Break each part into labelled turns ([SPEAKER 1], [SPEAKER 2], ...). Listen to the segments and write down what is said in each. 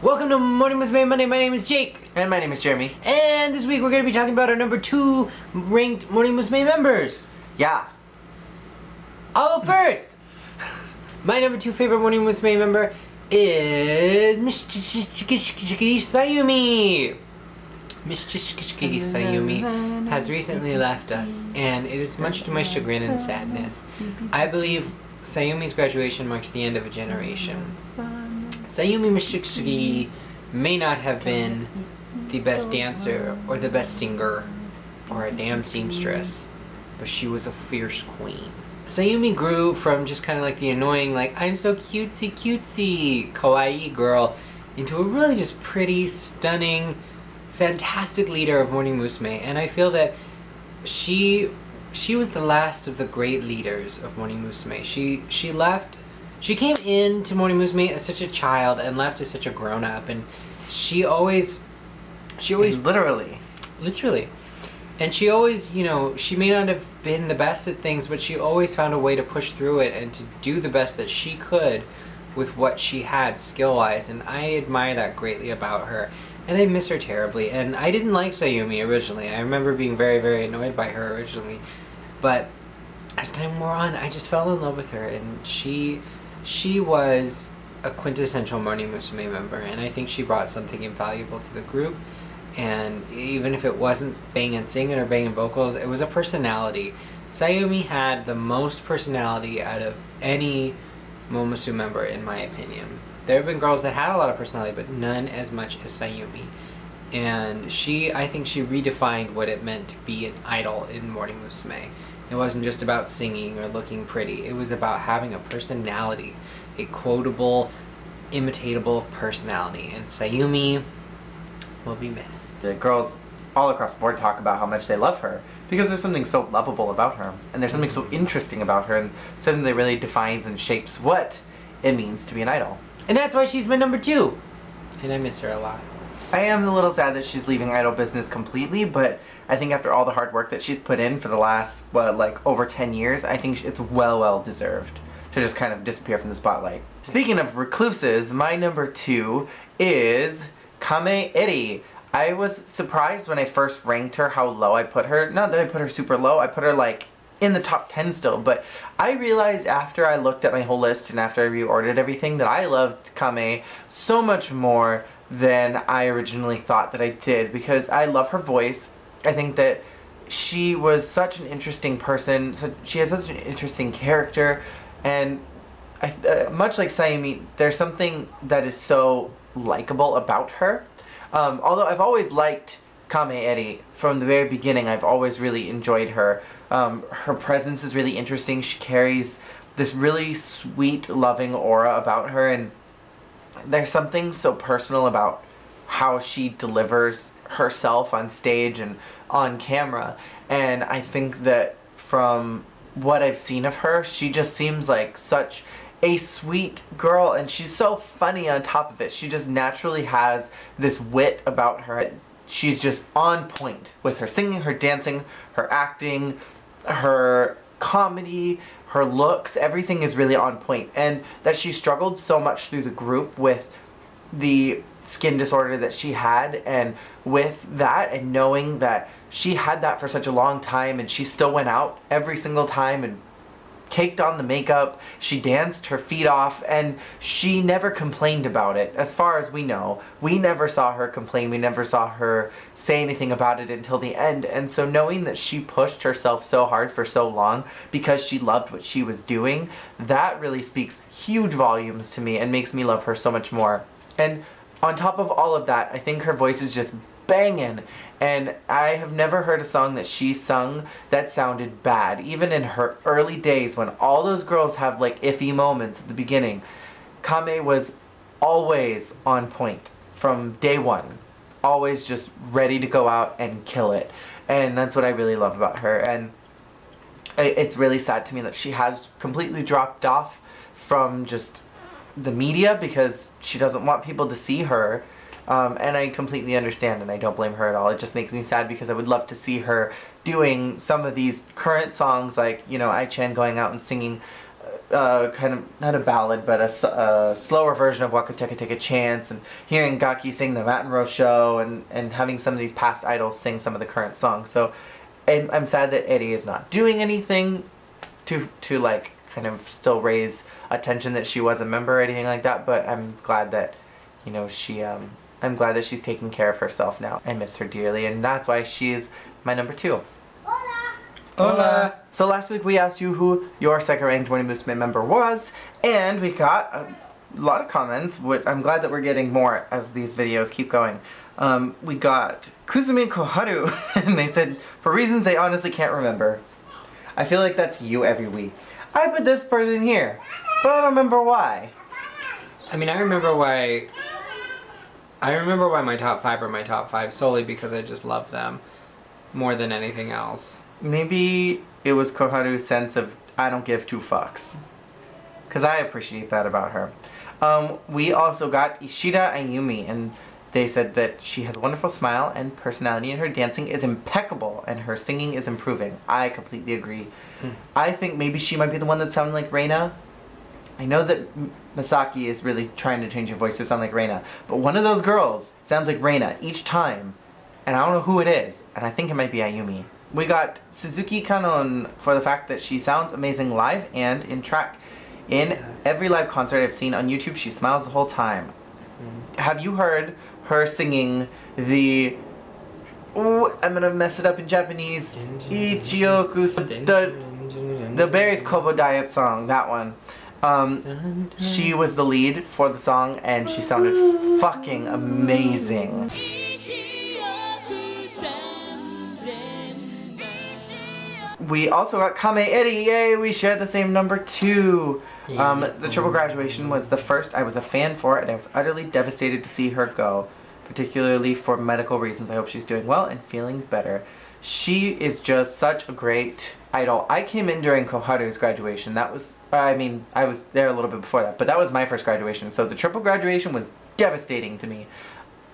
[SPEAKER 1] Welcome to Morning Musume Monday. My name is Jake.
[SPEAKER 2] And my name is Jeremy.
[SPEAKER 1] And this week we're going to be talking about our number 2 ranked Morning Musume members.
[SPEAKER 2] Yeah.
[SPEAKER 1] I'll go first. My number 2 favorite Morning Musume member is Miss Sayumi. Miss Sayumi has recently left us, and it is much to my chagrin and sadness. I believe Sayumi's graduation marks the end of a generation. Sayumi Mishikishiki may not have been the best dancer or the best singer or a damn seamstress, but she was a fierce queen. Sayumi grew from just kind of like the annoying, like, I'm so cutesy kawaii girl into a really just pretty, stunning, fantastic leader of Morning Musume, and I feel that she was the last of the great leaders of Morning Musume. She came into Morning Musume as such a child and left as such a grown-up, and she always
[SPEAKER 2] literally,
[SPEAKER 1] and she always, you know, she may not have been the best at things, but she always found a way to push through it and to do the best that she could with what she had skill-wise, and I admire that greatly about her, and I miss her terribly. And I didn't like Sayumi originally. I remember being very, very annoyed by her originally, but as time wore on, I just fell in love with her, and she was a quintessential Morning Musume member, and I think she brought something invaluable to the group. And even if it wasn't banging singing or banging vocals, it was a personality. Sayumi had the most personality out of any Momosu member, in my opinion. There have been girls that had a lot of personality, but none as much as Sayumi. And I think she redefined what it meant to be an idol in Morning Musume. It wasn't just about singing or looking pretty. It was about having a personality, a quotable, imitatable personality. And Sayumi will be missed.
[SPEAKER 2] The girls all across the board talk about how much they love her because there's something so lovable about her, and there's something so interesting about her, and something that really defines and shapes what it means to be an idol.
[SPEAKER 1] And that's why she's my number 2. And I miss her a lot.
[SPEAKER 2] I am a little sad that she's leaving idol business completely, but I think after all the hard work that she's put in for the last, over 10 years, I think it's well deserved to just kind of disappear from the spotlight. Speaking of recluses, my number 2 is Kame Eri. I was surprised when I first ranked her how low I put her. Not that I put her super low, I put her like in the top 10 still, but I realized after I looked at my whole list and after I reordered everything that I loved Kame so much more than I originally thought that I did, because I love her voice. I think that she was such an interesting person, she has such an interesting character, and much like Sayumi, there's something that is so likable about her. Although I've always liked Kame Eri from the very beginning, I've always really enjoyed her. Her presence is really interesting. She carries this really sweet, loving aura about her, and there's something so personal about how she delivers herself on stage and on camera. And I think that from what I've seen of her, she just seems like such a sweet girl, and she's so funny on top of it. She just naturally has this wit about her. She's just on point with her singing, her dancing, her acting, her comedy, her looks. Everything is really on point. And that she struggled so much through the group with the skin disorder that she had, and with that, and knowing that she had that for such a long time, and she still went out every single time and caked on the makeup, she danced her feet off, and she never complained about it. As far as we know, we never saw her complain, we never saw her say anything about it until the end. And so knowing that she pushed herself so hard for so long because she loved what she was doing, that really speaks huge volumes to me and makes me love her so much more. And on top of all of that, I think her voice is just banging, and I have never heard a song that she sung that sounded bad. Even in her early days when all those girls have like iffy moments at the beginning, Kame was always on point from day one. Always just ready to go out and kill it. And that's what I really love about her. And it's really sad to me that she has completely dropped off from just the media because she doesn't want people to see her. And I completely understand, and I don't blame her at all. It just makes me sad because I would love to see her doing some of these current songs, like, you know, Ai-chan going out and singing kind of, not a ballad, but a slower version of Wakuteka Take a Chance, and hearing Gaki sing the McEnroe Show, and having some of these past idols sing some of the current songs. So I'm sad that Eri is not doing anything to like kind of still raise attention that she was a member or anything like that, but I'm glad that, you know, I'm glad that she's taking care of herself now. I miss her dearly, and that's why she's my number 2.
[SPEAKER 1] Hola!
[SPEAKER 2] So last week we asked you who your second ranked Morning Musume member was, and we got a lot of comments. I'm glad that we're getting more as these videos keep going. We got Kuzumi Koharu, and they said, for reasons they honestly can't remember. I feel like that's you every week. I put this person here, but I don't remember why.
[SPEAKER 1] I mean, I remember why my top 5 are my top 5 solely because I just love them more than anything else.
[SPEAKER 2] Maybe it was Koharu's sense of, I don't give 2 fucks. Because I appreciate that about her. We also got Ishida Ayumi, and they said that she has a wonderful smile and personality, and her dancing is impeccable, and her singing is improving. I completely agree. I think maybe she might be the one that sounded like Reina. I know that Masaki is really trying to change her voice to sound like Reina, but one of those girls sounds like Reina each time, and I don't know who it is, and I think it might be Ayumi. We got Suzuki Kanon for the fact that she sounds amazing live and in track. In every live concert I've seen on YouTube, she smiles the whole time. Have you heard her singing the... Ooh, I'm gonna mess it up in Japanese. Ichioku... The Berries Kobo Diet song, that one. She was the lead for the song, and she sounded fucking amazing. We also got Kame Eri, yay, we shared the same number 2. The triple graduation was the first I was a fan for, and I was utterly devastated to see her go, particularly for medical reasons. I hope she's doing well and feeling better. She is just such a great idol. I came in during Koharu's graduation. That was, I mean, I was there a little bit before that, but that was my first graduation. So the triple graduation was devastating to me.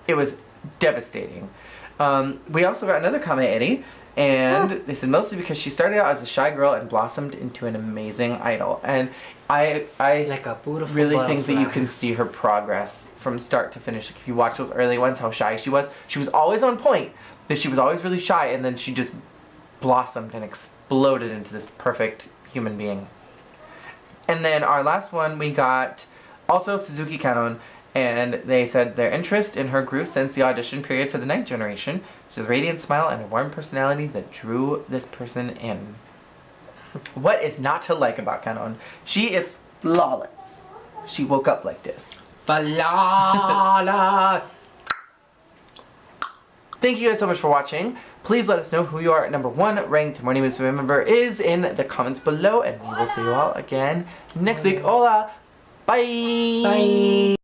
[SPEAKER 2] It was devastating. We also got another Kame Eri. And they said mostly because she started out as a shy girl and blossomed into an amazing idol. And I
[SPEAKER 1] like a beautiful
[SPEAKER 2] really think that you can see her progress from start to finish. Like if you watch those early ones, how shy she was always on point, but she was always really shy, and then she just blossomed and exploded into this perfect human being. And then our last one, we got also Suzuki Kanon, and they said their interest in her grew since the audition period for the Ninth Generation. She has a radiant smile and a warm personality that drew this person in. What is not to like about Kanon? She is flawless. She woke up like this.
[SPEAKER 1] Flawless!
[SPEAKER 2] Thank you guys so much for watching. Please let us know who your number 1 ranked Morning Musume member is in the comments below, and we will see you all again next week. Hola! Bye!
[SPEAKER 1] Bye!